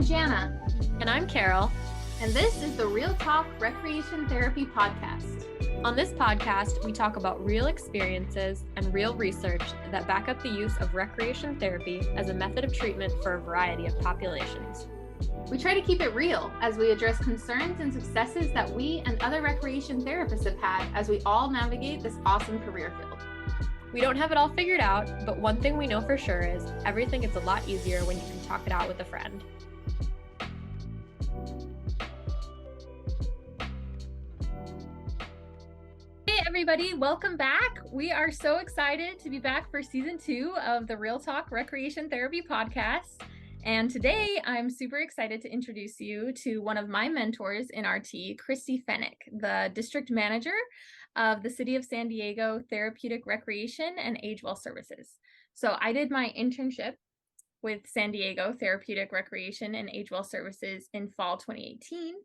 Jana. And I'm Carol. And this is the Real Talk Recreation Therapy Podcast. On this podcast, we talk about real experiences and real research that back up the use of recreation therapy as a method of treatment for a variety of populations. We try to keep it real as we address concerns and successes that we and other recreation therapists have had as we all navigate this awesome career field. We don't have it all figured out, but one thing we know for sure is everything gets a lot easier when you can talk it out with a friend. Hey everybody, welcome back. We are so excited to be back for season 2 of the Real Talk Recreation Therapy Podcast. And today I'm super excited to introduce you to one of my mentors in RT, Kristi Fenick, the district manager of the City of San Diego Therapeutic Recreation and AgeWell services. So I did my internship with San Diego Therapeutic Recreation and AgeWell services in fall 2018.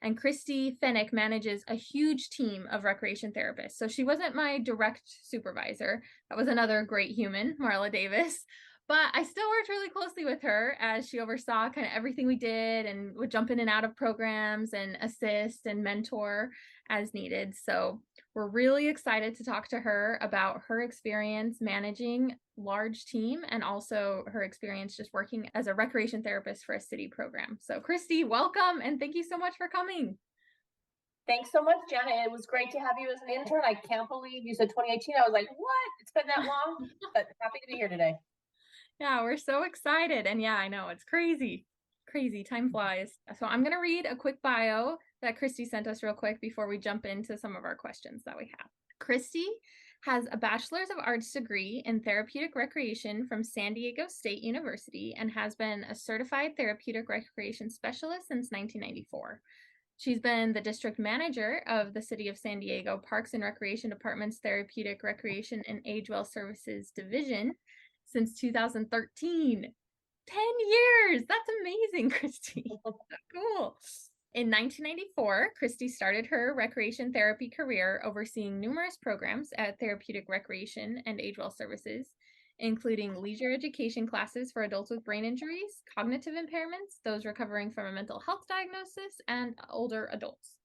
And Kristi Fenick manages a huge team of recreation therapists. So she wasn't my direct supervisor. That was another great human, Marla Davis. But I still worked really closely with her as she oversaw kind of everything we did and would jump in and out of programs and assist and mentor as needed. So we're really excited to talk to her about her experience managing large team and also her experience just working as a recreation therapist for a city program. So Kristi, welcome and thank you so much for coming. Thanks so much, Jana. It was great to have you as an intern. I can't believe you said 2018. I was like, what? It's been that long? But happy to be here today. Yeah, we're so excited. And yeah, I know it's crazy. Time flies. So I'm going to read a quick bio that Kristi sent us real quick before we jump into some of our questions that we have. Kristi has a Bachelor of Arts degree in Therapeutic Recreation from San Diego State University and has been a certified therapeutic recreation specialist since 1994. She's been the district manager of the City of San Diego Parks and Recreation Department's Therapeutic Recreation and AgeWell Services Division since 2013. 10 years! That's amazing, Kristi. Cool. In 1994, Kristi started her recreation therapy career overseeing numerous programs at Therapeutic Recreation and AgeWell Services, including leisure education classes for adults with brain injuries, cognitive impairments, those recovering from a mental health diagnosis, and older adults.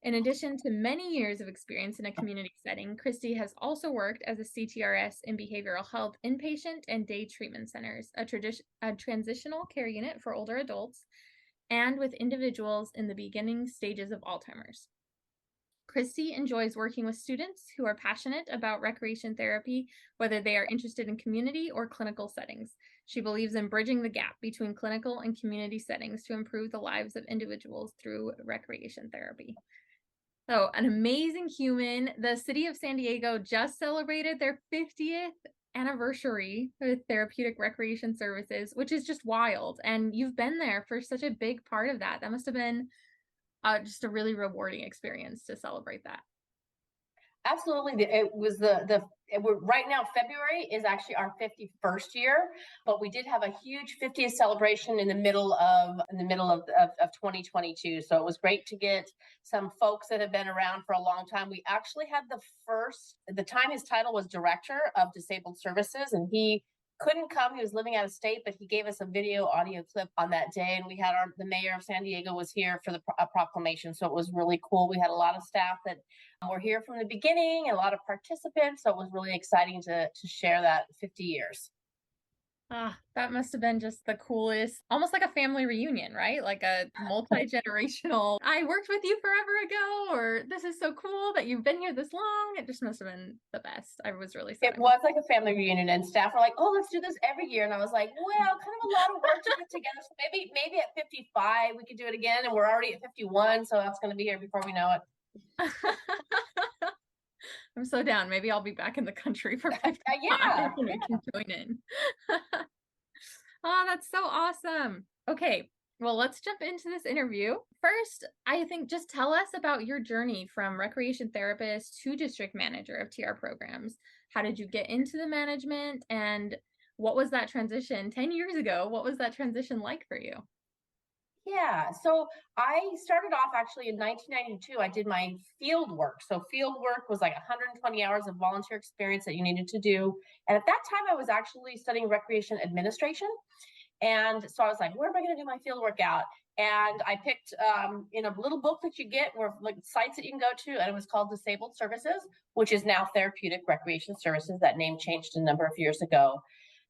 In addition to many years of experience in a community setting, Kristi has also worked as a CTRS in behavioral health inpatient and day treatment centers, a transitional care unit for older adults, and with individuals in the beginning stages of Alzheimer's. Kristi enjoys working with students who are passionate about recreation therapy, whether they are interested in community or clinical settings. She believes in bridging the gap between clinical and community settings to improve the lives of individuals through recreation therapy. So, an amazing human. The City of San Diego just celebrated their 50th anniversary with Therapeutic Recreation Services, which is just wild. And you've been there for such a big part of that. That must have been just a really rewarding experience to celebrate that. Absolutely. It was right now, February is actually our 51st year, but we did have a huge 50th celebration in the middle of 2022. So it was great to get some folks that have been around for a long time. We actually had the time his title was Director of Disabled Services, and he couldn't come. He was living out of state, but he gave us a audio clip on that day. And we had the mayor of San Diego was here for the proclamation. So it was really cool. We had a lot of staff that were here from the beginning and a lot of participants. So it was really exciting to share that 50 years. That must have been just the coolest, almost like a family reunion, right? Like a multi-generational, I worked with you forever ago, or this is so cool that you've been here this long. It just must have been the best. I was really sad. It was like a family reunion, and staff were like, oh, let's do this every year. And I was like, well, kind of a lot of work to get together. So maybe at 55, we could do it again. And we're already at 51. So that's going to be here before we know it. I'm so down. Maybe I'll be back in the country for 55 yeah. and we can join in. Oh, that's so awesome. Okay, well, let's jump into this interview. First, I think just tell us about your journey from recreation therapist to district manager of TR programs. How did you get into the management, and what was that transition 10 years ago? What was that transition like for you? Yeah, so I started off actually in 1992. I did my field work. So field work was like 120 hours of volunteer experience that you needed to do. And at that time, I was actually studying recreation administration. And so I was like, where am I going to do my field workout? And I picked in a little book that you get where like sites that you can go to, and it was called Disabled Services, which is now Therapeutic Recreation Services. That name changed a number of years ago.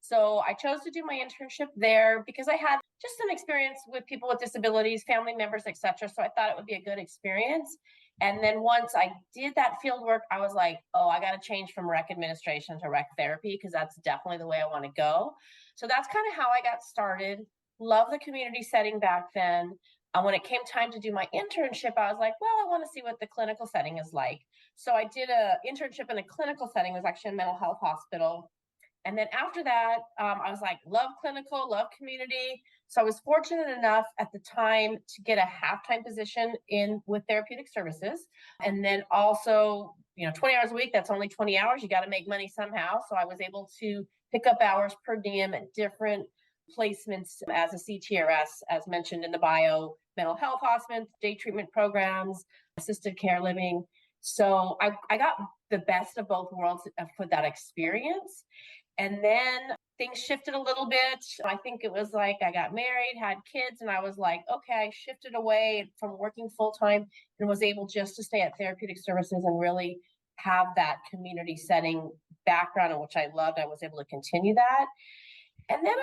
So I chose to do my internship there because I had just some experience with people with disabilities, family members, etc. So I thought it would be a good experience. And then once I did that field work, I was like, oh, I got to change from rec administration to rec therapy because that's definitely the way I want to go. So that's kind of how I got started. Love the community setting back then. When it came time to do my internship, I was like, well, I want to see what the clinical setting is like. So I did an internship in a clinical setting. It was actually a mental health hospital. And then after that, I was like, love clinical, love community. So I was fortunate enough at the time to get a half-time position in with therapeutic services. And then also, 20 hours a week, that's only 20 hours. You got to make money somehow. So I was able to pick up hours per diem at different placements as a CTRS, as mentioned in the bio, mental health hospitals, day treatment programs, assisted care living. So I got the best of both worlds for that experience. And then things shifted a little bit. I think it was like I got married, had kids, and I was like, okay, I shifted away from working full time and was able just to stay at therapeutic services and really have that community setting background, in which I loved. I was able to continue that. And then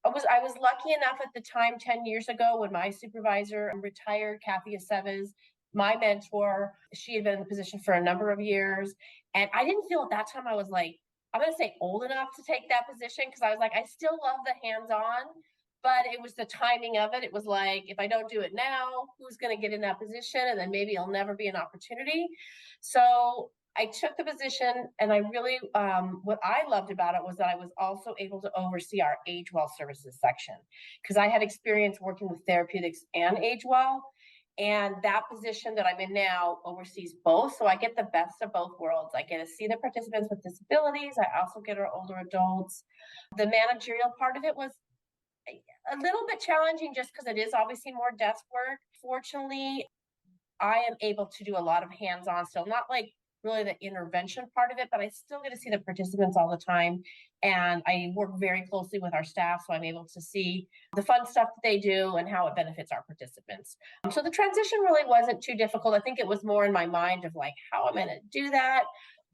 I was lucky enough at the time, 10 years ago, when my supervisor retired, Kathy Aceves, my mentor. She had been in the position for a number of years. And I didn't feel at that time, I was like, I'm going to say old enough to take that position, because I was like, I still love the hands-on, but it was the timing of it. It was like, if I don't do it now, who's going to get in that position? And then maybe it'll never be an opportunity. So I took the position, and I really, what I loved about it was that I was also able to oversee our AgeWell services section, because I had experience working with therapeutics and AgeWell. And that position that I'm in now oversees both. So I get the best of both worlds. I get to see the participants with disabilities. I also get our older adults. The managerial part of it was a little bit challenging just because it is obviously more desk work. Fortunately, I am able to do a lot of hands-on still, not like really the intervention part of it, but I still get to see the participants all the time. And I work very closely with our staff, so I'm able to see the fun stuff that they do and how it benefits our participants. So the transition really wasn't too difficult. I think it was more in my mind of like, how am I going to do that?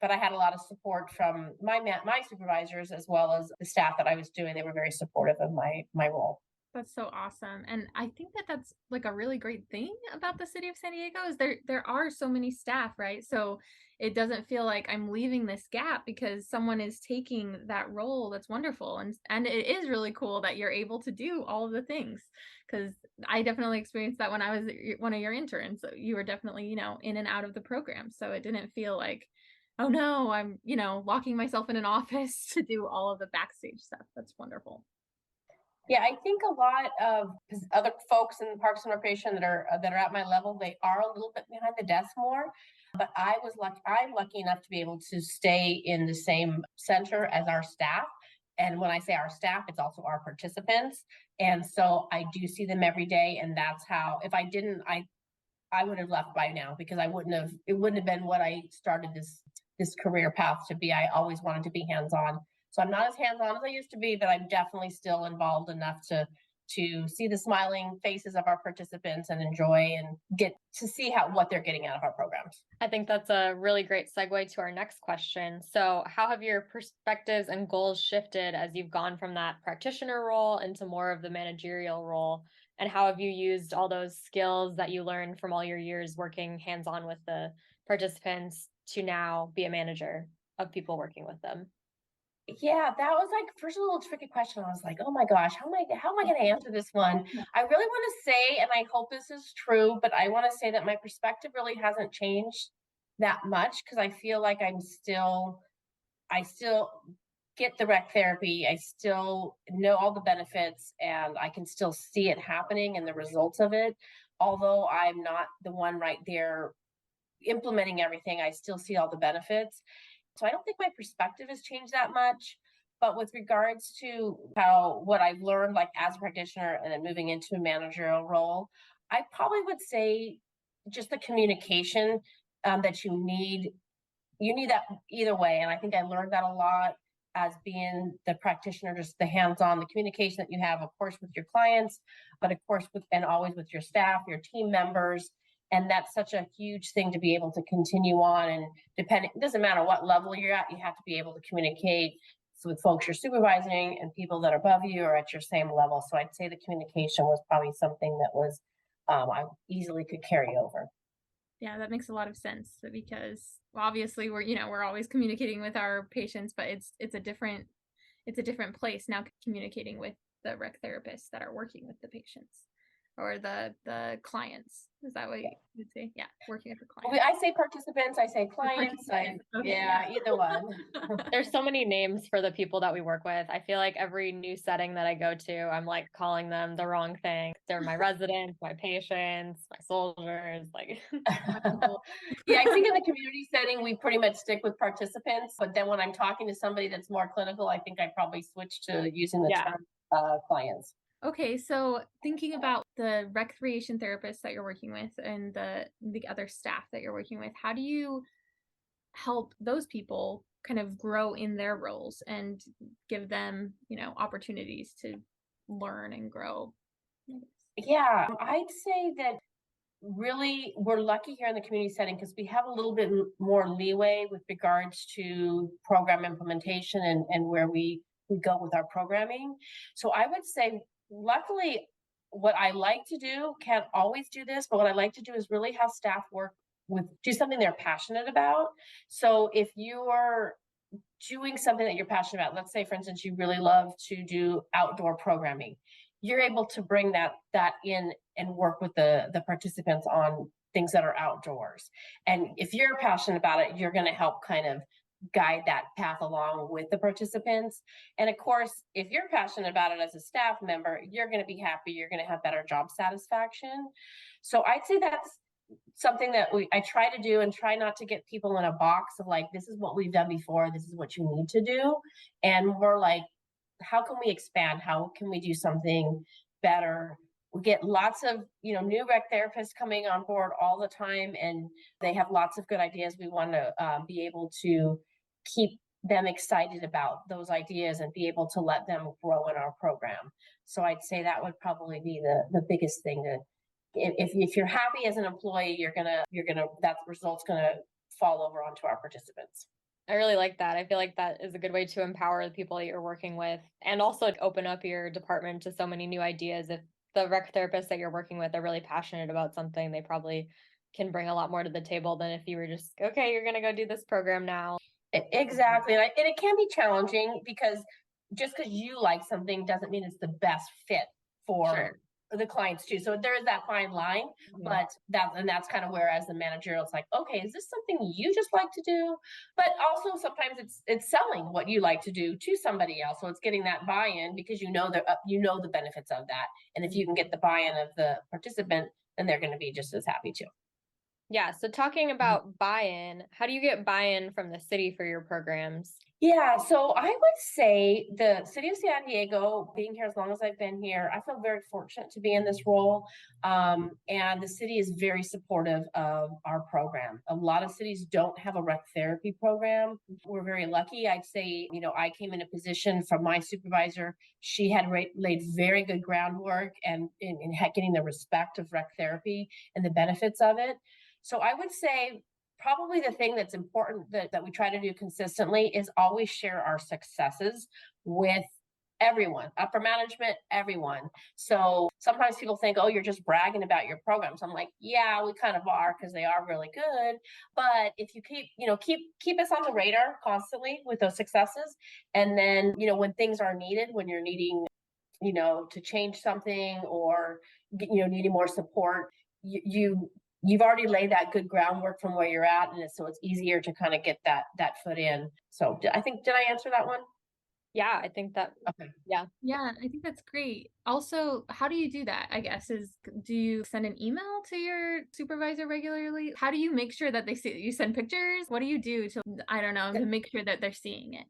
But I had a lot of support from my supervisors, as well as the staff that I was doing. They were very supportive of my role. That's so awesome. And I think that that's like a really great thing about the city of San Diego is there are so many staff, right? So it doesn't feel like I'm leaving this gap because someone is taking that role. That's wonderful. And it is really cool that you're able to do all of the things, because I definitely experienced that when I was one of your interns. So you were definitely, in and out of the program. So it didn't feel like, oh no, I'm, locking myself in an office to do all of the backstage stuff. That's wonderful. Yeah, I think a lot of other folks in Parks and Recreation that are at my level, they are a little bit behind the desk more. But I'm lucky enough to be able to stay in the same center as our staff. And when I say our staff, it's also our participants. And so I do see them every day. And that's how, if I didn't, I would have left by now, because it wouldn't have been what I started this career path to be. I always wanted to be hands-on. So I'm not as hands-on as I used to be, but I'm definitely still involved enough to see the smiling faces of our participants and enjoy and get to see what they're getting out of our programs. I think that's a really great segue to our next question. So how have your perspectives and goals shifted as you've gone from that practitioner role into more of the managerial role? And how have you used all those skills that you learned from all your years working hands-on with the participants to now be a manager of people working with them? Yeah, that was like first a little tricky question. I was like, oh my gosh, how am I going to answer this one? I really want to say, and I hope this is true, but I want to say that my perspective really hasn't changed that much, because I feel like I still get the rec therapy. I still know all the benefits, and I can still see it happening and the results of it. Although I'm not the one right there implementing everything, I still see all the benefits. So I don't think my perspective has changed that much. But with regards to what I've learned, like as a practitioner and then moving into a managerial role, I probably would say just the communication that you need that either way. And I think I learned that a lot as being the practitioner, just the hands-on, the communication that you have, of course, with your clients, but of course, and always with your staff, your team members. And that's such a huge thing to be able to continue on. And it doesn't matter what level you're at, you have to be able to communicate with folks you're supervising and people that are above you or at your same level. So I'd say the communication was probably something that was I easily could carry over. Yeah, that makes a lot of sense because obviously we're always communicating with our patients, but it's a different place now communicating with the rec therapists that are working with the patients or the clients. Is that what you would say? Yeah, working with the clients. I say participants, I say clients. Either one. There's so many names for the people that we work with. I feel like every new setting that I go to, I'm like calling them the wrong thing. They're my residents, my patients, my soldiers. Like, yeah, I think in the community setting, we pretty much stick with participants. But then when I'm talking to somebody that's more clinical, I think I probably switch to using the term clients. Okay, so thinking about the recreation therapists that you're working with and the other staff that you're working with, how do you help those people kind of grow in their roles and give them, opportunities to learn and grow? Yeah, I'd say that really we're lucky here in the community setting because we have a little bit more leeway with regards to program implementation and where we go with our programming. So I would say, luckily, what I like to do, can't always do this, but what I like to do is really have staff do something they're passionate about. So if you're doing something that you're passionate about, let's say, for instance, you really love to do outdoor programming, you're able to bring that in and work with the participants on things that are outdoors. And if you're passionate about it, you're going to help kind of guide that path along with the participants. And of course, if you're passionate about it as a staff member, you're going to be happy, you're going to have better job satisfaction. So I'd say that's something that I try to do and try not to get people in a box of like, this is what we've done before, this is what you need to do. And we're like, how can we expand? How can we do something better? We get lots of, new rec therapists coming on board all the time, and they have lots of good ideas. We want to be able to keep them excited about those ideas and be able to let them grow in our program. So I'd say that would probably be the biggest thing. If you're happy as an employee, that result's gonna fall over onto our participants. I really like that. I feel like that is a good way to empower the people that you're working with and also open up your department to so many new ideas. If the rec therapists that you're working with are really passionate about something, they probably can bring a lot more to the table than if you were just, okay, you're going to go do this program now. Exactly. And it can be challenging because just because you like something doesn't mean it's the best fit for the clients too. So there is that fine line, but that's kind of where as the managerial, it's like, okay, is this something you just like to do? But also sometimes it's selling what you like to do to somebody else. So it's getting that buy-in because you know the benefits of that. And if you can get the buy-in of the participant, then they're going to be just as happy too. Yeah. So talking about buy-in, how do you get buy-in from the city for your programs? Yeah, so I would say the city of San Diego, being here as long as I've been here, I feel very fortunate to be in this role. And the city is very supportive of our program. A lot of cities don't have a rec therapy program. We're very lucky. I'd say, I came in a position from my supervisor. She had laid very good groundwork and in getting the respect of rec therapy and the benefits of it. So I would say probably the thing that's important that we try to do consistently is always share our successes with everyone, upper management, everyone. So sometimes people think, oh, you're just bragging about your programs. I'm like, yeah, we kind of are because they are really good. But if you keep us on the radar constantly with those successes, and then, when things are needed, when you're needing, to change something or, needing more support, you've already laid that good groundwork from where you're at. And so it's easier to kind of get that foot in. So did I answer that one? Yeah, I think that, okay. Yeah, I think that's great. Also, how do you do that? I guess do you send an email to your supervisor regularly? How do you make sure that they see you send pictures? What do you do to, to make sure that they're seeing it?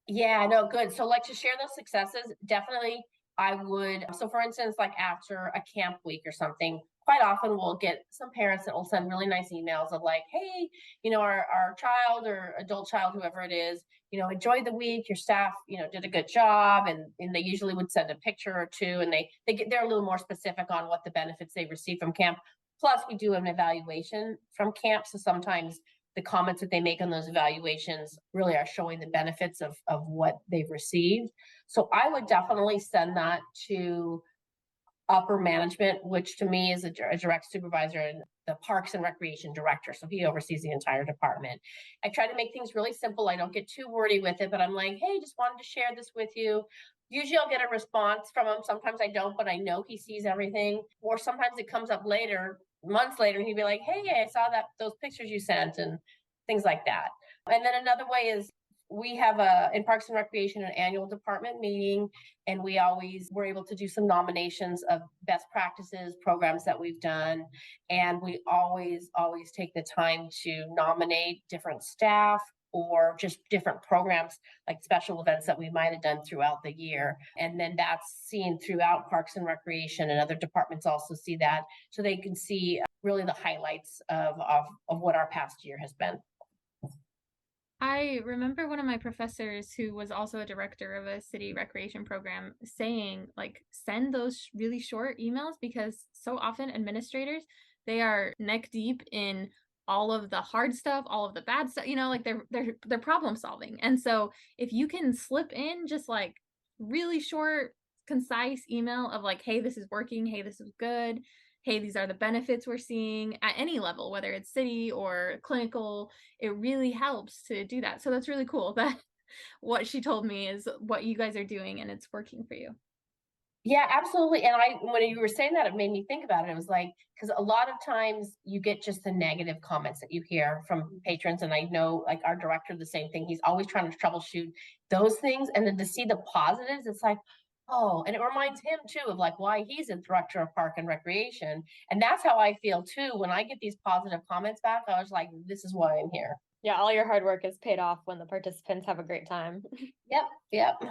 Yeah, no, good. So like to share those successes, definitely I would. So for instance, like after a camp week or something, quite often we'll get some parents that will send really nice emails of like, hey, our child or adult child, whoever it is, enjoyed the week, your staff, did a good job. And they usually would send a picture or two, and they're a little more specific on what the benefits they receive from camp. Plus, we do an evaluation from camp. So sometimes the comments that they make on those evaluations really are showing the benefits of what they've received. So I would definitely send that to upper management, which to me is a direct supervisor, and the Parks and Recreation director. So he oversees the entire department. I try to make things really simple. I don't get too wordy with it, but I'm like, hey, just wanted to share this with you. Usually I'll get a response from him. Sometimes I don't, but I know he sees everything. Or sometimes it comes up later, months later, and he'd be like, hey, I saw those pictures you sent and things like that. And then another way is we have in Parks and Recreation an annual department meeting, and we're able to do some nominations of best practices, programs that we've done. And we always take the time to nominate different staff or just different programs, like special events that we might have done throughout the year. And then that's seen throughout Parks and Recreation, and other departments also see that, so they can see really the highlights of what our past year has been. I remember one of my professors, who was also a director of a city recreation program, saying, like, send those really short emails, because so often administrators, they are neck deep in all of the hard stuff, all of the bad stuff, like they're problem solving. And so if you can slip in just like really short, concise email of like, hey, this is working, hey, this is good, hey, these are the benefits we're seeing at any level, whether it's city or clinical, it really helps to do that. So that's really cool that what she told me is what you guys are doing and it's working for you. Yeah, absolutely. And when you were saying that, it made me think about it. It was like, because a lot of times you get just the negative comments that you hear from patrons. And I know, like, our director, the same thing. He's always trying to troubleshoot those things. And then to see the positives, it's like, oh, and it reminds him too of like why he's a director of Park and Recreation. And that's how I feel too. When I get these positive comments back, I was like, this is why I'm here. Yeah, all your hard work is paid off when the participants have a great time. Yep.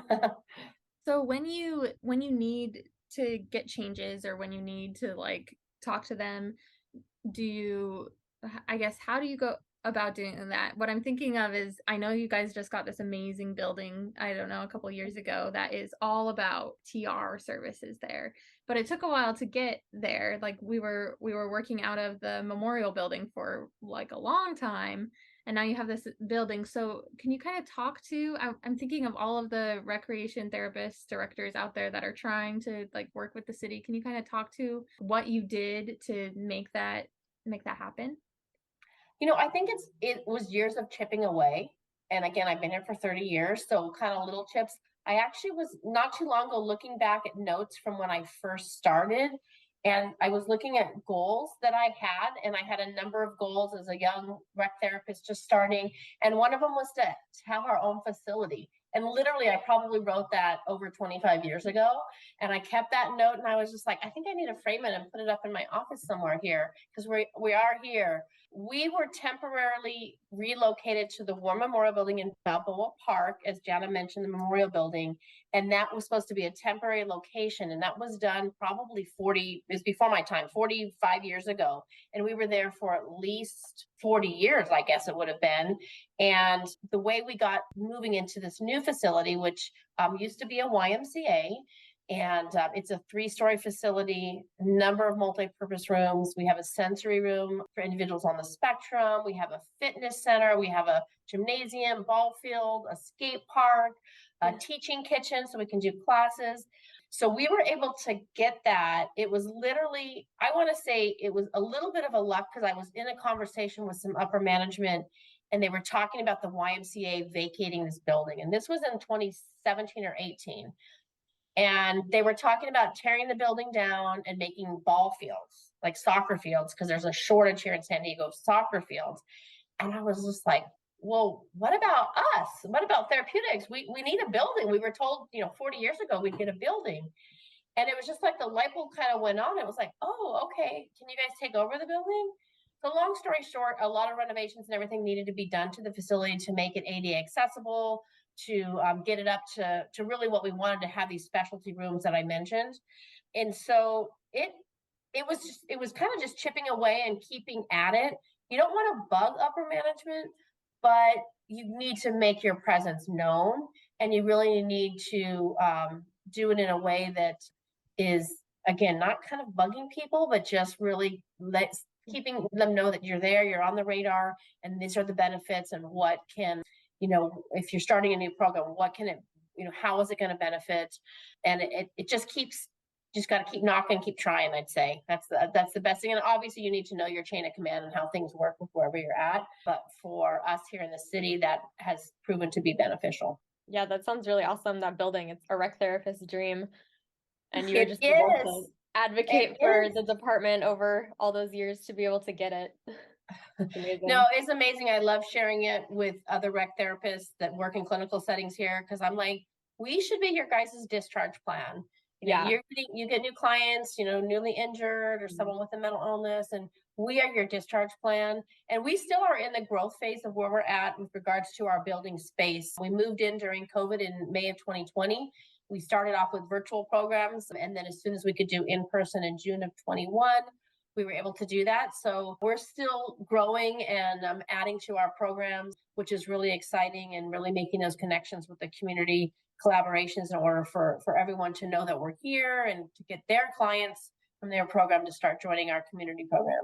So when you need to get changes, or when you need to like talk to them, how do you go about doing that? What I'm thinking of is, I know you guys just got this amazing building, I don't know, a couple of years ago, that is all about TR services there. But it took a while to get there. Like we were working out of the memorial building for like a long time, and now you have this building. So can you kind of talk to, I'm thinking of all of the recreation therapists, directors out there that are trying to like work with the city. Can you kind of talk to what you did to make that happen? I think it was years of chipping away. And again, I've been here for 30 years, so kind of little chips. I actually was not too long ago looking back at notes from when I first started, and I was looking at goals that I had, and I had a number of goals as a young rec therapist just starting. And one of them was to have our own facility. And literally, I probably wrote that over 25 years ago. And I kept that note, and I was just like, I think I need to frame it and put it up in my office somewhere here, because we are here. We were temporarily relocated to the War Memorial Building in Balboa Park, as Jana mentioned, the Memorial Building. And that was supposed to be a temporary location. And that was done probably it was before my time, 45 years ago. And we were there for at least 40 years, I guess it would have been. And the way we got moving into this new facility, which used to be a YMCA, and it's a 3-story facility, number of multi-purpose rooms. We have a sensory room for individuals on the spectrum. We have a fitness center. We have a gymnasium, ball field, a skate park, a teaching kitchen, so we can do classes. So we were able to get that. It was literally, I want to say it was a little bit of a luck, because I was in a conversation with some upper management, and they were talking about the YMCA vacating this building. And this was in 2017 or 18. And they were talking about tearing the building down and making ball fields, like soccer fields, because there's a shortage here in San Diego of soccer fields. And I was just like, well, what about us? What about therapeutics? We need a building. We were told, 40 years ago we'd get a building. And it was just like the light bulb kind of went on. It was like, oh, okay, can you guys take over the building? So long story short, a lot of renovations and everything needed to be done to the facility to make it ADA accessible, to get it up to really what we wanted to have, these specialty rooms that I mentioned. And so it it was kind of just chipping away and keeping at it. You don't want to bug upper management, but you need to make your presence known, and you really need to do it in a way that is, again, not kind of bugging people, but just really keeping them know that you're there, you're on the radar, and these are the benefits, and what can, if you're starting a new program, what can it, how is it going to benefit? And it just got to keep knocking, keep trying. I'd say that's the best thing. And obviously, you need to know your chain of command and how things work with wherever you're at. But for us here in the city, that has proven to be beneficial. Yeah, that sounds really awesome. That building, it's a rec therapist's dream, and you were It just able to is. advocate It for is. the department over all those years to be able to get it. It's amazing. No, it's amazing. I love sharing it with other rec therapists that work in clinical settings here, because I'm like, we should be your guys' discharge plan. Yeah. You get new clients, newly injured or someone with a mental illness, and we are your discharge plan. And we still are in the growth phase of where we're at with regards to our building space. We moved in during COVID in May of 2020. We started off with virtual programs, and then as soon as we could do in person in June of 21, we were able to do that. So we're still growing and adding to our programs, which is really exciting, and really making those connections with the community collaborations in order for everyone to know that we're here and to get their clients from their program to start joining our community program.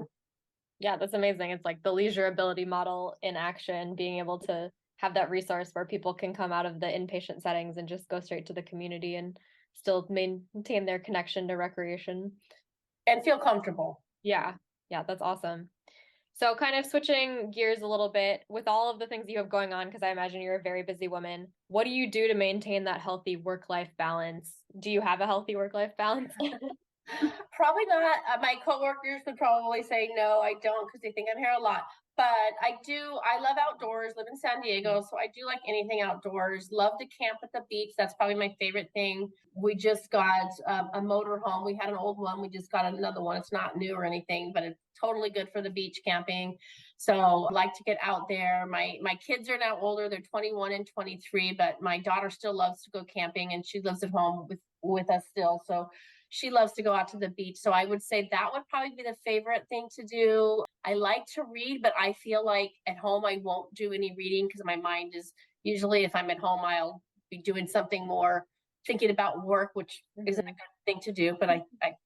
Yeah, that's amazing. It's like the leisure ability model in action, being able to have that resource where people can come out of the inpatient settings and just go straight to the community and still maintain their connection to recreation. And feel comfortable. Yeah, that's awesome. So kind of switching gears a little bit, with all of the things you have going on, because I imagine you're a very busy woman, what do you do to maintain that healthy work-life balance? Do you have a healthy work-life balance? Probably not. My coworkers would probably say no, I don't, because they think I'm here a lot. But I love outdoors, live in San Diego, so I do like anything outdoors. Love to camp at the beach. That's probably my favorite thing. We just got a motor home. We had an old one. We just got another one. It's not new or anything, but it's totally good for the beach camping. So I like to get out there. My kids are now older. They're 21 and 23, but my daughter still loves to go camping, and she lives at home with us still. So she loves to go out to the beach. So I would say that would probably be the favorite thing to do. I like to read, but I feel like at home I won't do any reading, because my mind is usually, if I'm at home, I'll be doing something more, thinking about work, which isn't a good thing to do, but I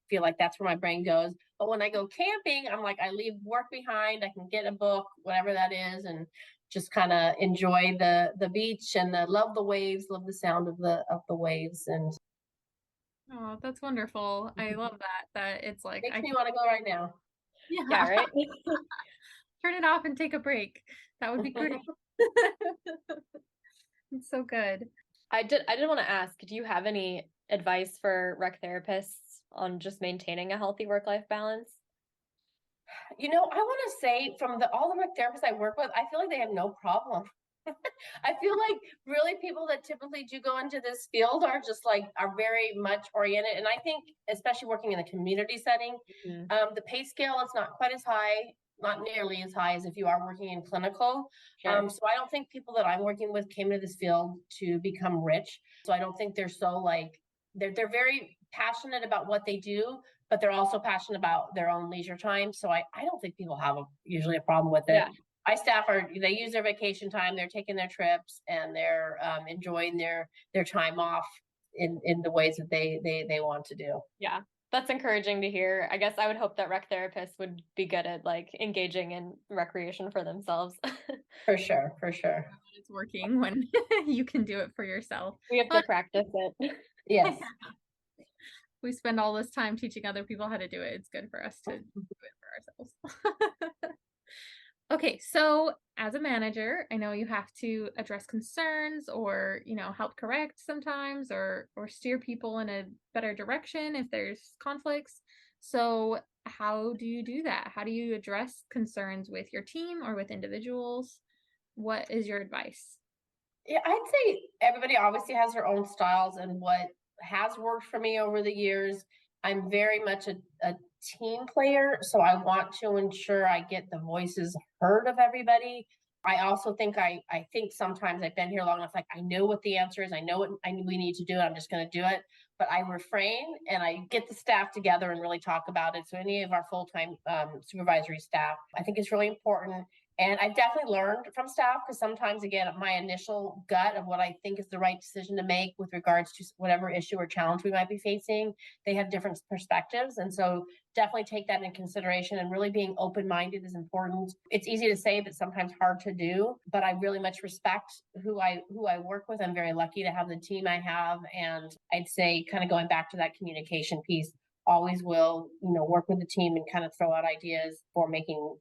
feel like that's where my brain goes. But when I go camping, I'm like, I leave work behind. I can get a book, whatever that is, and just kind of enjoy the beach and love the waves, love the sound of the waves. And Oh, that's wonderful. I love that it's like makes me want to go right now. Yeah, right? Turn it off and take a break. That would be great. It's so good. I did want to ask, do you have any advice for rec therapists on just maintaining a healthy work-life balance? I want to say from all the rec therapists I work with, I feel like they have no problem. I feel like really people that typically do go into this field are very much oriented. And I think, especially working in a community setting, the pay scale is not quite as high, not nearly as high as if you are working in clinical. Sure. So I don't think people that I'm working with came into this field to become rich. So I don't think they're so they're very passionate about what they do, but they're also passionate about their own leisure time. So I don't think people have usually a problem with it. Yeah. My staff they use their vacation time, they're taking their trips, and they're enjoying their time off in the ways that they want to do. Yeah, that's encouraging to hear. I guess I would hope that rec therapists would be good at engaging in recreation for themselves. For sure. It's working when you can do it for yourself. We have to practice it. Yes. We spend all this time teaching other people how to do it. It's good for us to do it for ourselves. Okay, so as a manager, I know you have to address concerns or, help correct sometimes or steer people in a better direction if there's conflicts. So how do you do that? How do you address concerns with your team or with individuals? What is your advice? Yeah, I'd say everybody obviously has their own styles, and what has worked for me over the years. I'm very much a team player, so I want to ensure I get the voices heard of everybody. I also think I think sometimes I've been here long enough, I know what the answer is. I know what we need to do. I'm just going to do it. but I refrain and I get the staff together and really talk about it. So any of our full-time supervisory staff, I think it's really important. And I've definitely learned from staff, because sometimes, again, my initial gut of what I think is the right decision to make with regards to whatever issue or challenge we might be facing, they have different perspectives. And so definitely take that into consideration, and really being open-minded is important. It's easy to say, but sometimes hard to do. But I really much respect who I work with. I'm very lucky to have the team I have. And I'd say, kind of going back to that communication piece, always will, work with the team and kind of throw out ideas for making,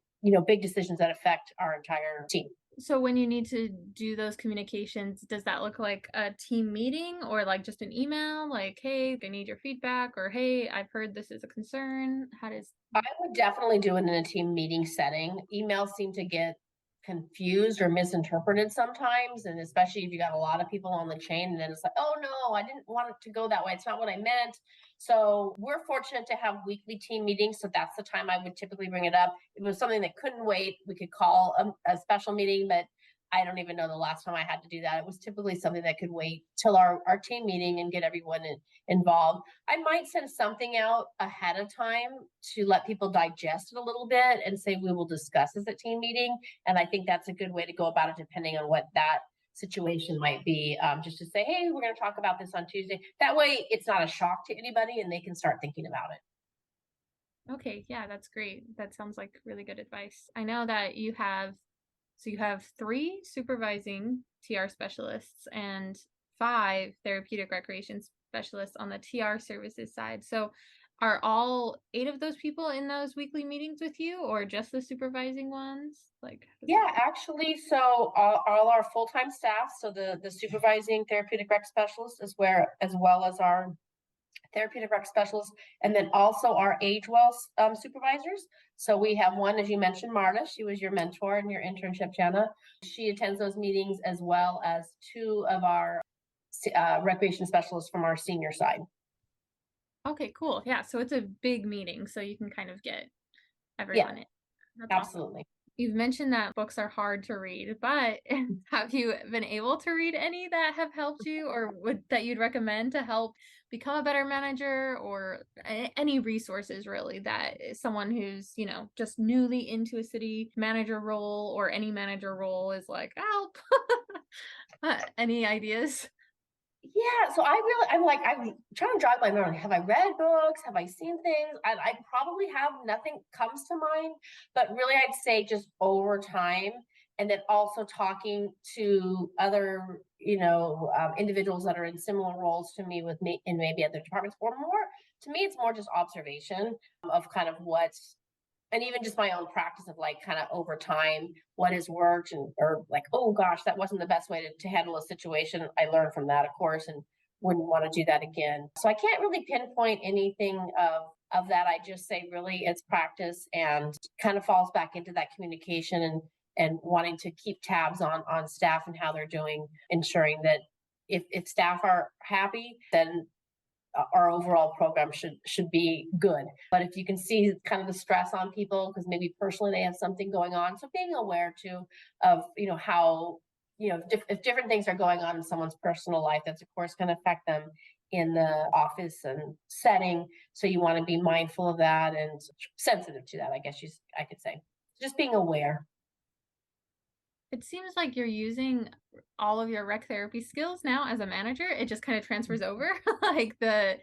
big decisions that affect our entire team. So when you need to do those communications, does that look like a team meeting, or like just an email, like, hey, I need your feedback, or hey, I've heard this is a concern? How does... I would definitely do it in a team meeting setting. Emails seem to get confused or misinterpreted sometimes, and especially if you got a lot of people on the chain, and then it's like, oh no, I didn't want it to go that way, it's not what I meant. So we're fortunate to have weekly team meetings, so that's the time I would typically bring it up. If it was something that couldn't wait, we could call a special meeting, but I don't even know the last time I had to do that. It was typically something that could wait till our team meeting and get everyone involved. I might send something out ahead of time to let people digest it a little bit and say, we will discuss this at team meeting. And I think that's a good way to go about it, depending on what that situation might be. Just to say, hey, we're going to talk about this on Tuesday. That way it's not a shock to anybody and they can start thinking about it. Okay, yeah, that's great. That sounds like really good advice. I know that you have 3 supervising TR specialists and 5 therapeutic recreation specialists on the TR services side. So are all 8 of those people in those weekly meetings with you, or just the supervising ones? Yeah, actually, so all our full-time staff, so the supervising therapeutic rec specialists, as well as our therapeutic rec specialists, and then also our AgeWell supervisors. So we have one, as you mentioned, Marta. She was your mentor in your internship, Jenna. She attends those meetings, as well as 2 of our recreation specialists from our senior side. Okay, cool. Yeah, so it's a big meeting, so you can kind of get everyone in. That's Absolutely. Awesome. You've mentioned that books are hard to read, but have you been able to read any that have helped you, or that you'd recommend to help become a better manager, or any resources really that someone who's, just newly into a city manager role, or any manager role, is like, help? Any ideas? Yeah, so I'm trying to jog my memory. Have I read books? Have I seen things? I probably have. Nothing comes to mind, but really I'd say just over time, and then also talking to other, individuals that are in similar roles to me with me in maybe other departments, or more, to me, it's more just observation of kind of what's, and even just my own practice of kind of over time, what has worked, or oh gosh, that wasn't the best way to handle a situation. I learned from that, of course, and wouldn't want to do that again. So I can't really pinpoint anything of that. I just say really it's practice, and kind of falls back into that communication and wanting to keep tabs on staff and how they're doing, ensuring that if staff are happy, then our overall program should be good. But if you can see kind of the stress on people, because maybe personally they have something going on, so being aware too of how if different things are going on in someone's personal life, that's of course going to affect them in the office and setting. So you want to be mindful of that and sensitive to that, I guess I could say. Just being aware. It seems like you're using all of your rec therapy skills now as a manager. It just kind of transfers over. Like the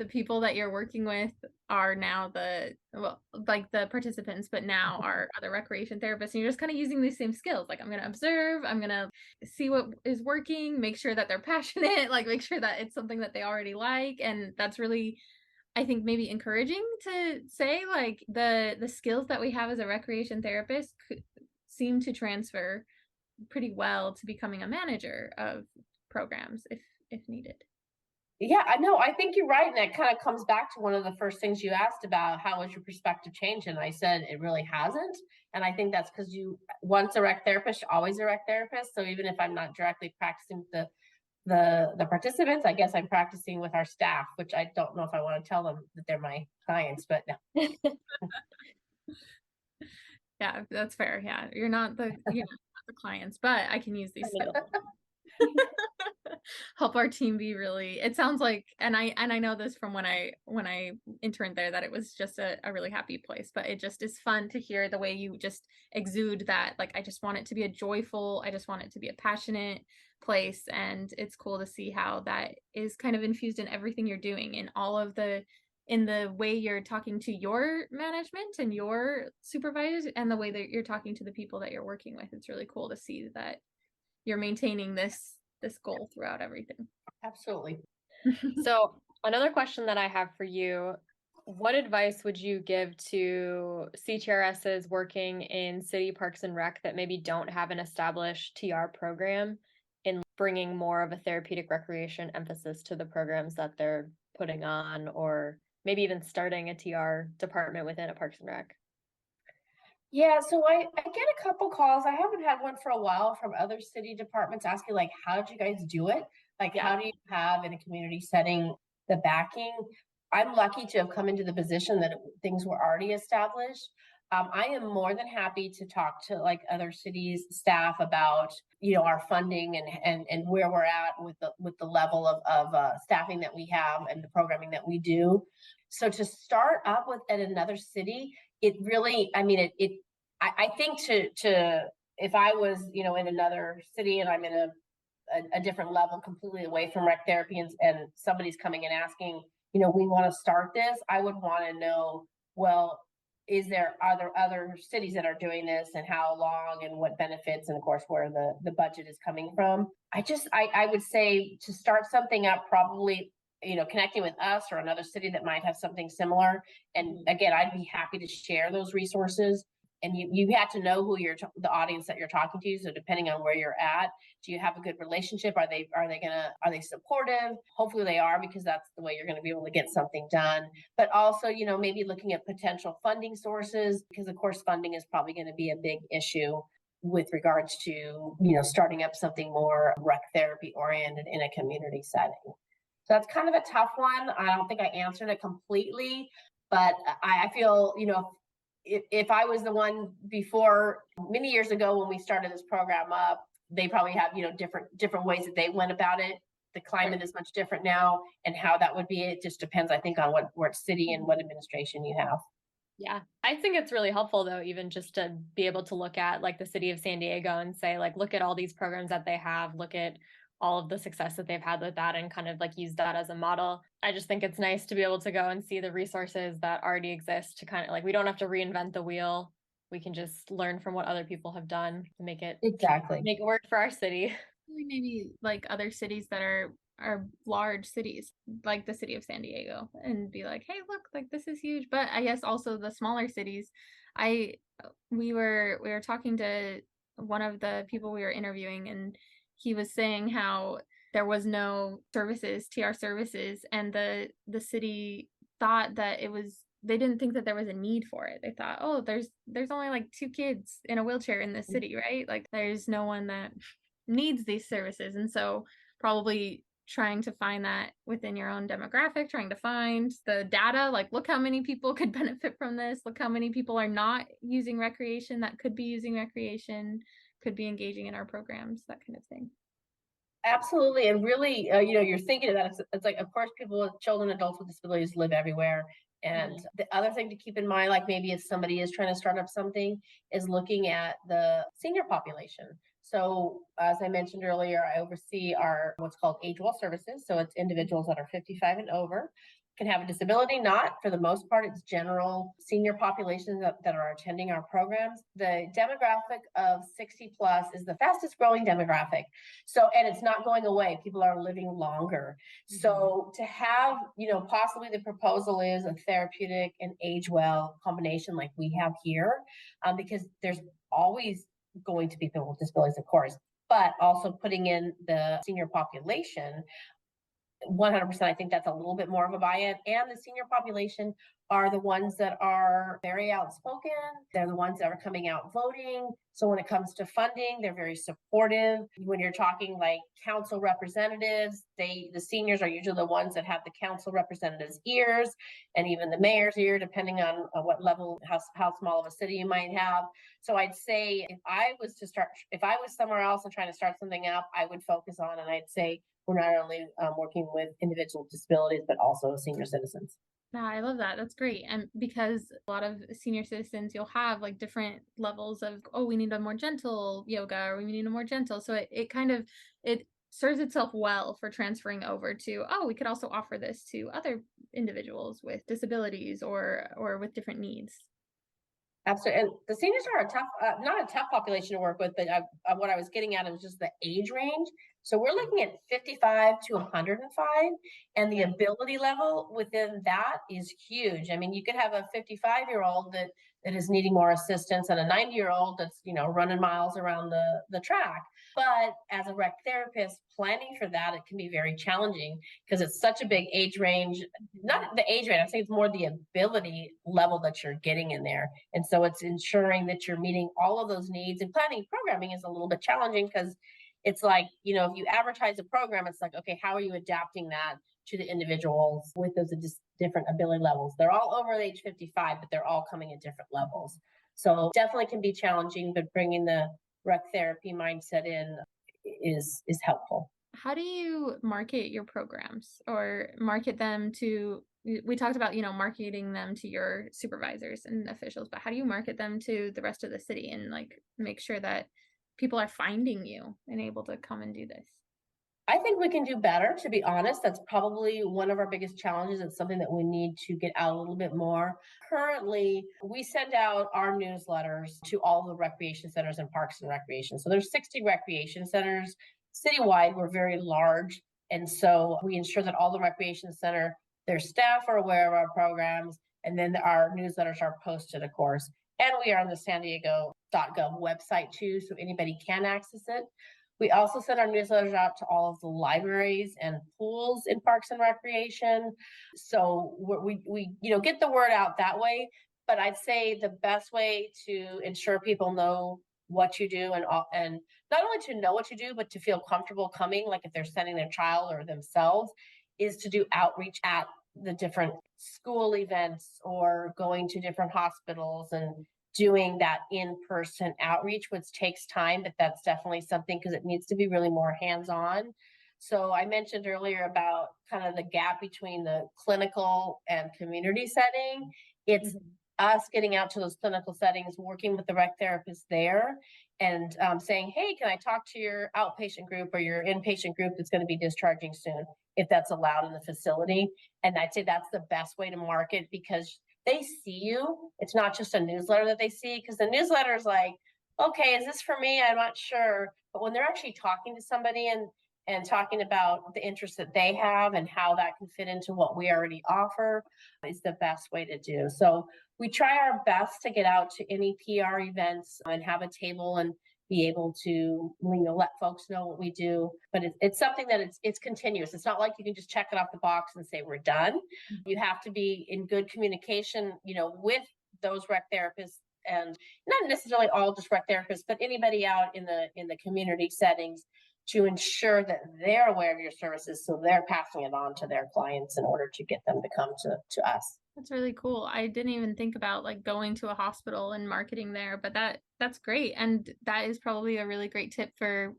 people that you're working with are now the participants, but now are other recreation therapists. And you're just kind of using these same skills. Like, I'm going to observe, I'm going to see what is working, make sure that they're passionate, make sure that it's something that they already like. And that's really, I think, maybe encouraging to say, the skills that we have as a recreation therapist seem to transfer pretty well to becoming a manager of programs if needed. Yeah, I know. I think you're right. And that kind of comes back to one of the first things you asked about, how has your perspective changed? And I said, it really hasn't. And I think that's because once a rec therapist, you're always a rec therapist. So even if I'm not directly practicing with the participants, I guess I'm practicing with our staff, which I don't know if I want to tell them that they're my clients, but no. Yeah, that's fair. Yeah, you're not the clients, but I can use these skills. help our team be really, it sounds like, and I know this from when I interned there, that it was just a really happy place, but it just is fun to hear the way you just exude that, like, I just want it to be a joyful, I just want it to be a passionate place. And it's cool to see how that is kind of infused in everything you're doing, in all of the, in the way you're talking to your management and your supervisors, and the way that you're talking to the people that you're working with. It's really cool to see that you're maintaining this goal throughout everything. Absolutely. So another question that I have for you, what advice would you give to CTRSs working in city parks and rec that maybe don't have an established TR program, in bringing more of a therapeutic recreation emphasis to the programs that they're putting on, or maybe even starting a TR department within a parks and rec? Yeah, so I get a couple calls. I haven't had one for a while from other city departments asking, like, how did you guys do it? Like, Yeah. how do you have in a community setting the backing? I'm lucky to have come into the position that things were already established. I am more than happy to talk to like other cities staff about, you know, our funding and where we're at with the level of staffing that we have and the programming that we do. So to start up with at another city, it really, I mean, I think to if I was, you know, in another city and I'm in a different level completely away from rec therapy, and somebody's coming and asking, you know, we want to start this, I would want to know, well, are there other cities that are doing this, and how long, and what benefits, and of course where the budget is coming from. I would say to start something up, probably, you know, connecting with us or another city that might have something similar. And again, I'd be happy to share those resources. And you have to know who the audience that you're talking to. So depending on where you're at, do you have a good relationship? Are they supportive? Hopefully they are, because that's the way you're going to be able to get something done. But also, you know, maybe looking at potential funding sources, because of course funding is probably going to be a big issue with regards to, you know, starting up something more rec therapy oriented in a community setting. So that's kind of a tough one. I don't think I answered it completely, but I feel, you know, if I was the one before, many years ago when we started this program up, they probably have, you know, different ways that they went about it. The climate is much different now, and how that would be, it just depends, I think, on what city and what administration you have. Yeah, I think it's really helpful though, even just to be able to look at like the city of San Diego and say, like, look at all these programs that they have, look at all of the success that they've had with that, and kind of like use that as a model. I just think it's nice to be able to go and see the resources that already exist, to kind of like, we don't have to reinvent the wheel. We can just learn from what other people have done to make it work for our city. Maybe like other cities that are large cities, like the city of San Diego, and be like, hey, look, like this is huge. But I guess also the smaller cities. We were talking to one of the people we were interviewing, and he was saying how there was no services, TR services, and the city thought that it was, they didn't think that there was a need for it. They thought, oh, there's only like 2 kids in a wheelchair in this city, right? Like there's no one that needs these services. And so probably trying to find that within your own demographic, trying to find the data, like, look how many people could benefit from this, look how many people are not using recreation that could be using recreation, could be engaging in our programs, that kind of thing. Absolutely. And really, you know, you're thinking of that. It's like, of course, people with children, adults with disabilities live everywhere. And the other thing to keep in mind, like maybe if somebody is trying to start up something, is looking at the senior population. So as I mentioned earlier, I oversee our what's called AgeWell services. So it's individuals that are 55 and over, can have a disability. Not for the most part, it's general senior populations that are attending our programs. The demographic of 60 plus is the fastest growing demographic. So, and it's not going away. People are living longer. So to have, you know, possibly the proposal is a therapeutic and AgeWell combination like we have here, because there's always going to be people with disabilities, of course, but also putting in the senior population 100%. I think that's a little bit more of a buy-in, and the senior population are the ones that are very outspoken. They're the ones that are coming out voting. So when it comes to funding, they're very supportive. When you're talking like council representatives, the seniors are usually the ones that have the council representatives' ears, and even the mayor's ear, depending on what level, how small of a city you might have. So I'd say if I was somewhere else and trying to start something up, I would focus on, and I'd say we're not only working with individuals with disabilities, but also senior citizens. Yeah, I love that. That's great. And because a lot of senior citizens, you'll have like different levels of, oh, we need a more gentle yoga, or we need a more gentle. So it serves itself well for transferring over to, oh, we could also offer this to other individuals with disabilities or with different needs. Absolutely. And the seniors are not a tough population to work with, but what I was getting at was just the age range. So we're looking at 55 to 105, and the ability level within that is huge. I mean, you could have a 55-year-old that is needing more assistance, and a 90-year-old that's, running miles around the track. But as a rec therapist, planning for that, it can be very challenging because it's such a big age range. Not the age range, I think it's more the ability level that you're getting in there. And so it's ensuring that you're meeting all of those needs. And planning programming is a little bit challenging because it's like, if you advertise a program, it's like, okay, how are you adapting that to the individuals with those different ability levels? They're all over age 55, but they're all coming at different levels. So definitely can be challenging, but bringing the rec therapy mindset in is helpful. How do you market your programs or market them to, we talked about, marketing them to your supervisors and officials, but how do you market them to the rest of the city and like make sure that people are finding you and able to come and do this? I think we can do better, to be honest. That's probably one of our biggest challenges. It's something that we need to get out a little bit more. Currently, we send out our newsletters to all the recreation centers and parks and recreation. So there's 60 recreation centers. Citywide, we're very large. And so we ensure that all the recreation center, their staff are aware of our programs. And then our newsletters are posted, of course. And we are on the San Diego.gov website too, so anybody can access it. We also send our newsletters out to all of the libraries and pools in parks and recreation. So we get the word out that way. But I'd say the best way to ensure people know what you do and not only to know what you do, but to feel comfortable coming, like if they're sending their child or themselves, is to do outreach at the different school events or going to different hospitals and doing that in-person outreach, which takes time, but that's definitely something because it needs to be really more hands-on. So I mentioned earlier about kind of the gap between the clinical and community setting. It's us getting out to those clinical settings, working with the rec therapist there and saying, hey, can I talk to your outpatient group or your inpatient group that's going to be discharging soon, if that's allowed in the facility. And I'd say that's the best way to market because they see you. It's not just a newsletter that they see, because the newsletter is like, okay, is this for me? I'm not sure. But when they're actually talking to somebody and talking about the interests that they have and how that can fit into what we already offer is the best way to do. So we try our best to get out to any PR events and have a table and be able to let folks know what we do. But it's something that it's continuous. It's not like you can just check it off the box and say we're done. You have to be in good communication, with those rec therapists, and not necessarily all just rec therapists, but anybody out in the community settings, to ensure that they're aware of your services, so they're passing it on to their clients in order to get them to come to us. That's really cool. I didn't even think about like going to a hospital and marketing there, but that's great. And that is probably a really great tip for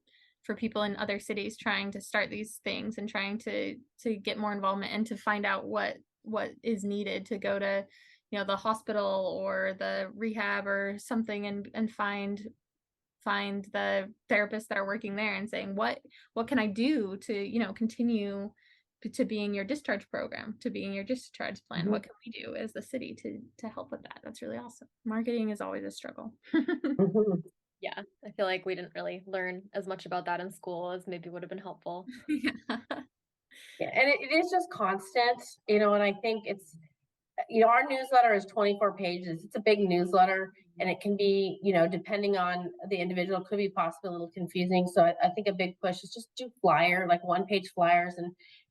people in other cities trying to start these things and trying to get more involvement and to find out what is needed to go to, the hospital or the rehab or something and find the therapists that are working there and saying, what can I do to, continue to be in your discharge program, to be in your discharge plan? What can we do as the city to help with that? That's really awesome. Marketing is always a struggle. Yeah, I feel like we didn't really learn as much about that in school as maybe would have been helpful. Yeah. Yeah, and it is just constant, and I think it's, our newsletter is 24 pages. It's a big newsletter. And it can be, you know, depending on the individual, could be possibly a little confusing. So I think a big push is just do flyer, like 1-page flyers,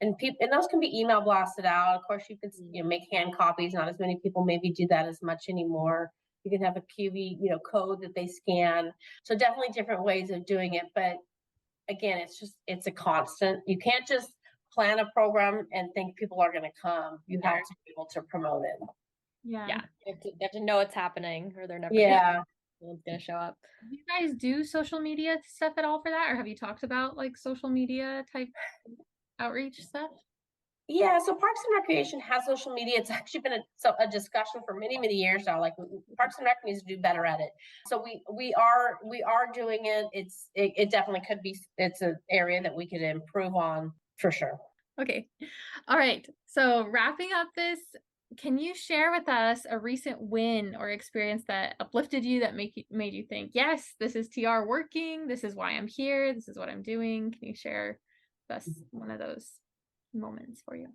and people, and those can be email blasted out. Of course, you could, you know, make hand copies. Not as many people maybe do that as much anymore. You can have a QV, you know, code that they scan. So definitely different ways of doing it. But again, it's a constant. You can't just plan a program and think people are going to come. You have to be able to promote it. Yeah. You have to know it's happening, or they're never Yeah. gonna show up. Do you guys do social media stuff at all for that? Or have you talked about like social media type outreach stuff? Yeah, so Parks and Recreation has social media. It's actually been a discussion for many, many years now. Like Parks and Rec needs to do better at it. So we are doing it. It definitely could be. It's an area that we could improve on for sure. Okay. All right. So wrapping up this, can you share with us a recent win or experience that uplifted you, that made you think, yes, this is TR working. This is why I'm here. This is what I'm doing. Can you share with us one of those moments for you?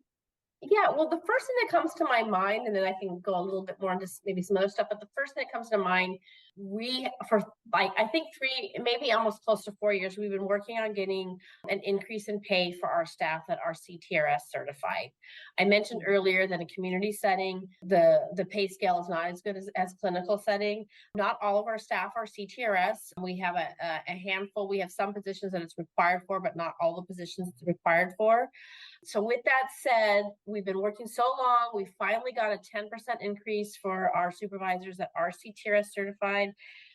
Yeah, well, the first thing that comes to my mind, and then I can go a little bit more into maybe some other stuff, but the first thing that comes to mind, for like, I think 3, maybe almost close to 4 years, we've been working on getting an increase in pay for our staff that are CTRS certified. I mentioned earlier that in community setting, the pay scale is not as good as clinical setting. Not all of our staff are CTRS. We have a handful. We have some positions that it's required for, but not all the positions it's required for. So with that said, we've been working so long, we finally got a 10% increase for our supervisors that are CTRS certified.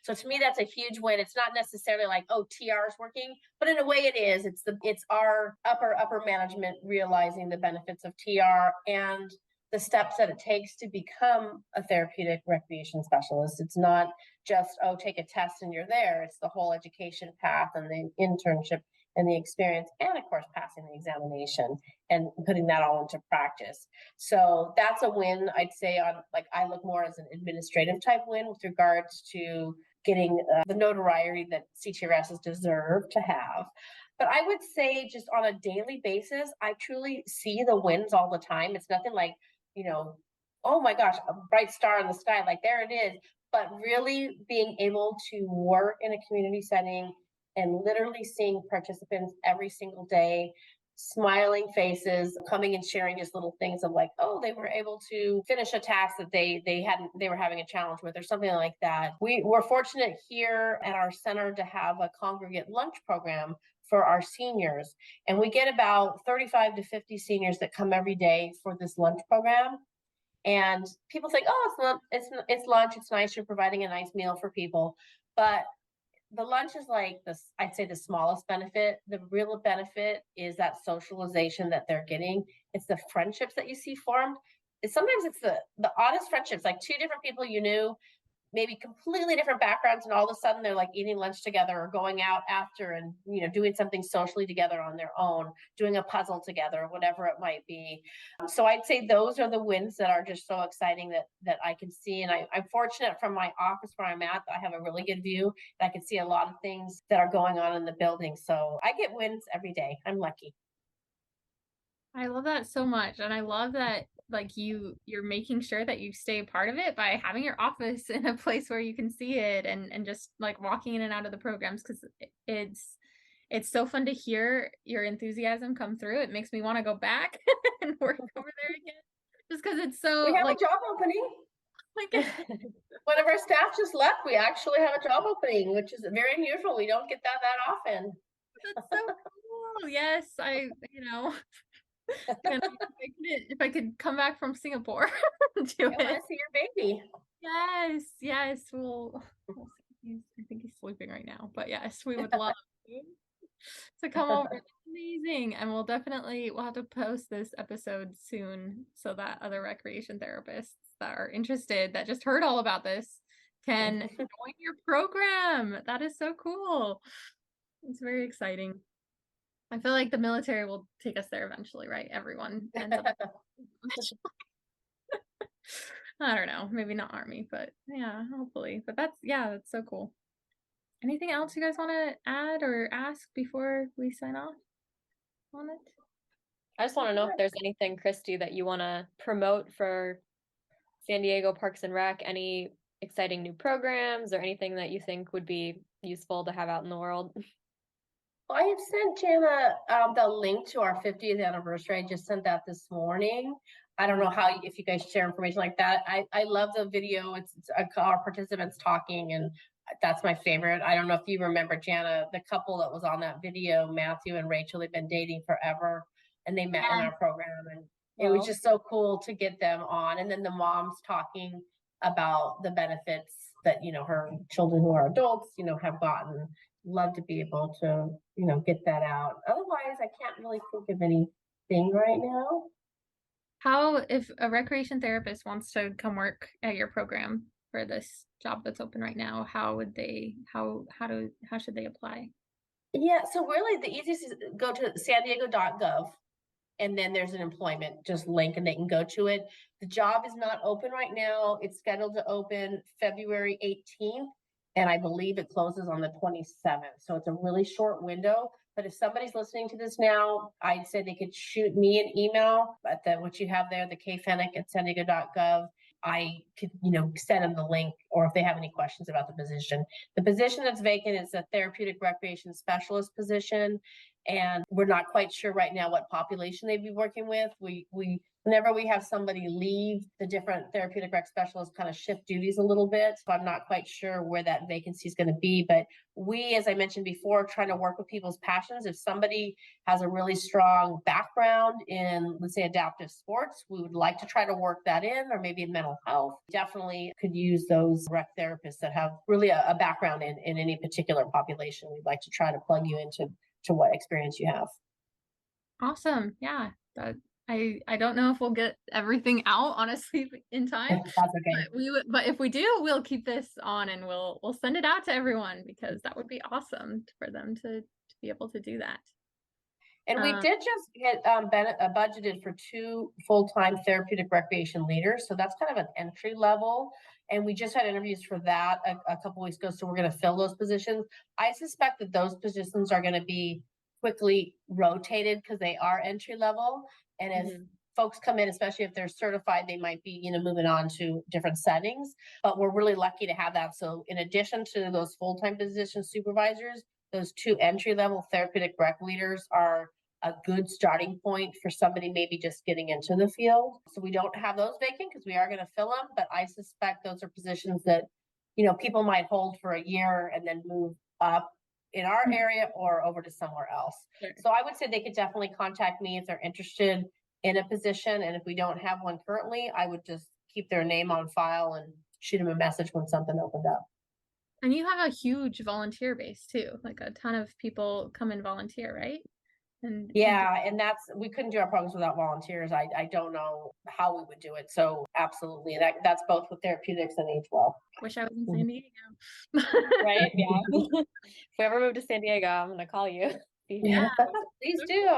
So to me, that's a huge win. It's not necessarily like, oh, TR is working, but in a way it is. It's our upper management realizing the benefits of TR and the steps that it takes to become a therapeutic recreation specialist. It's not just, oh, take a test and you're there. It's the whole education path and the internship and the experience, and of course, passing the examination and putting that all into practice. So that's a win, I'd say. On like, I look more as an administrative type win with regards to getting the notoriety that CTRSs deserve to have. But I would say just on a daily basis, I truly see the wins all the time. It's nothing like, you know, oh my gosh, a bright star in the sky, like there it is. But really being able to work in a community setting and literally seeing participants every single day, smiling faces, coming and sharing just little things of like, oh, they were able to finish a task that they were having a challenge with, or something like that. We're fortunate here at our center to have a congregate lunch program for our seniors, and we get about 35 to 50 seniors that come every day for this lunch program. And people think, oh, it's lunch, it's nice, you're providing a nice meal for people, but the lunch is like this, I'd say the smallest benefit. The real benefit is that socialization that they're getting. It's the friendships that you see formed. Sometimes it's the oddest friendships, like 2 different people you knew, maybe completely different backgrounds, and all of a sudden they're like eating lunch together or going out after and, you know, doing something socially together on their own, doing a puzzle together, whatever it might be. So I'd say those are the wins that are just so exciting that I can see. And I'm fortunate from my office where I'm at, I have a really good view and I can see a lot of things that are going on in the building. So I get wins every day. I'm lucky. I love that so much. And I love that like you're making sure that you stay a part of it by having your office in a place where you can see it, and just like walking in and out of the programs, because it's so fun to hear your enthusiasm come through. It makes me want to go back and work over there again, just because it's so We have like a job opening. like One of our staff just left. We actually have a job opening, which is very unusual. We don't get that often. that's so cool. Yes, and if I could come back from Singapore, do I want it. to see your baby. Yes. Well, I think he's sleeping right now, but yes, we would love to come over. It's amazing. And we'll have to post this episode soon so that other recreation therapists that are interested, that just heard all about this, can join your program. That is so cool. It's very exciting. I feel like the military will take us there eventually, right? Everyone ends up. I don't know, maybe not Army, but yeah, hopefully. But that's so cool. Anything else you guys want to add or ask before we sign off on it? I just want to know if there's anything, Kristi, that you want to promote for San Diego Parks and Rec, any exciting new programs or anything that you think would be useful to have out in the world? I have sent Jana the link to our 50th anniversary. I just sent that this morning. I don't know if you guys share information like that. I love the video. It's our participants talking, and that's my favorite. I don't know if you remember, Jana, the couple that was on that video, Matthew and Rachel. They've been dating forever, and they met in our program, and it was just so cool to get them on. And then the moms talking about the benefits that her children who are adults have gotten. Love to be able to get that out. Otherwise, I can't really think of anything right now. How, if a recreation therapist wants to come work at your program for this job that's open right now, how should they apply? Yeah, so really the easiest is go to sandiego.gov, and then there's an employment just link, and they can go to it. The job is not open right now. It's scheduled to open February 18th. And I believe it closes on the 27th. So it's a really short window. But if somebody's listening to this now, I'd say they could shoot me an email at what you have there, the kfenick@sandiego.gov. I could, send them the link, or if they have any questions about the position. The position that's vacant is a therapeutic recreation specialist position. And we're not quite sure right now what population they'd be working with. Whenever we have somebody leave, the different therapeutic rec specialists kind of shift duties a little bit. So I'm not quite sure where that vacancy is going to be. But we, as I mentioned before, trying to work with people's passions. If somebody has a really strong background in, let's say, adaptive sports, we would like to try to work that in, or maybe in mental health. Definitely could use those rec therapists that have really a background in any particular population. We'd like to try to plug you into what experience you have. Awesome. Yeah. I don't know if we'll get everything out, honestly, in time. That's okay. But if we do, we'll keep this on, and we'll send it out to everyone, because that would be awesome for them to be able to do that. And we did just get budgeted for 2 full-time therapeutic recreation leaders. So that's kind of an entry level. And we just had interviews for that a couple weeks ago. So we're going to fill those positions. I suspect that those positions are going to be quickly rotated because they are entry level. And as folks come in, especially if they're certified, they might be, moving on to different settings. But we're really lucky to have that. So in addition to those full-time position supervisors, those 2 entry-level therapeutic rec leaders are a good starting point for somebody maybe just getting into the field. So we don't have those vacant because we are going to fill them. But I suspect those are positions that, people might hold for a year and then move up in our area or over to somewhere else. Sure. So I would say they could definitely contact me if they're interested in a position. And if we don't have one currently, I would just keep their name on file and shoot them a message when something opened up. And you have a huge volunteer base too, like a ton of people come and volunteer, right? And we couldn't do our programs without volunteers. I don't know how we would do it. So absolutely. That's both with therapeutics and AgeWell. Wish I was in San Diego. Right? Yeah. If we ever move to San Diego, I'm going to call you. Yeah. Please do.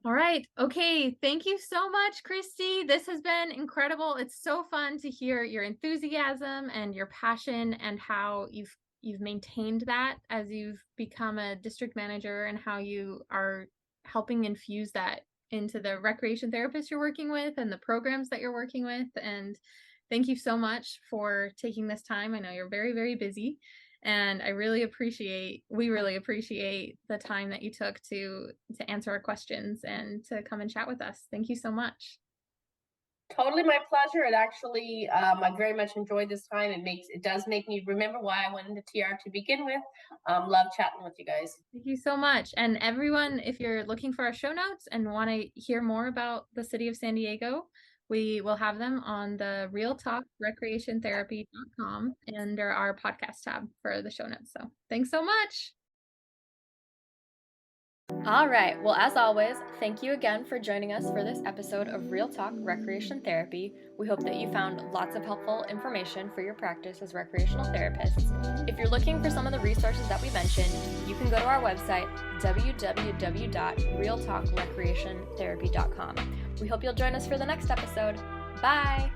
All right. Okay. Thank you so much, Kristi. This has been incredible. It's so fun to hear your enthusiasm and your passion, and how you've maintained that as you've become a district manager, and how you are helping infuse that into the recreation therapists you're working with and the programs that you're working with. And thank you so much for taking this time. I know you're very, very busy, and we really appreciate the time that you took to answer our questions and to come and chat with us. Thank you so much. Totally my pleasure. It actually, I very much enjoyed this time. It does make me remember why I went into TR to begin with. Love chatting with you guys. Thank you so much. And everyone, if you're looking for our show notes and want to hear more about the city of San Diego, we will have them on the realtalkrecreationtherapy.com under our podcast tab for the show notes. So thanks so much. All right. Well, as always, thank you again for joining us for this episode of Real Talk Recreation Therapy. We hope that you found lots of helpful information for your practice as recreational therapists. If you're looking for some of the resources that we mentioned, you can go to our website, www.realtalkrecreationtherapy.com. We hope you'll join us for the next episode. Bye!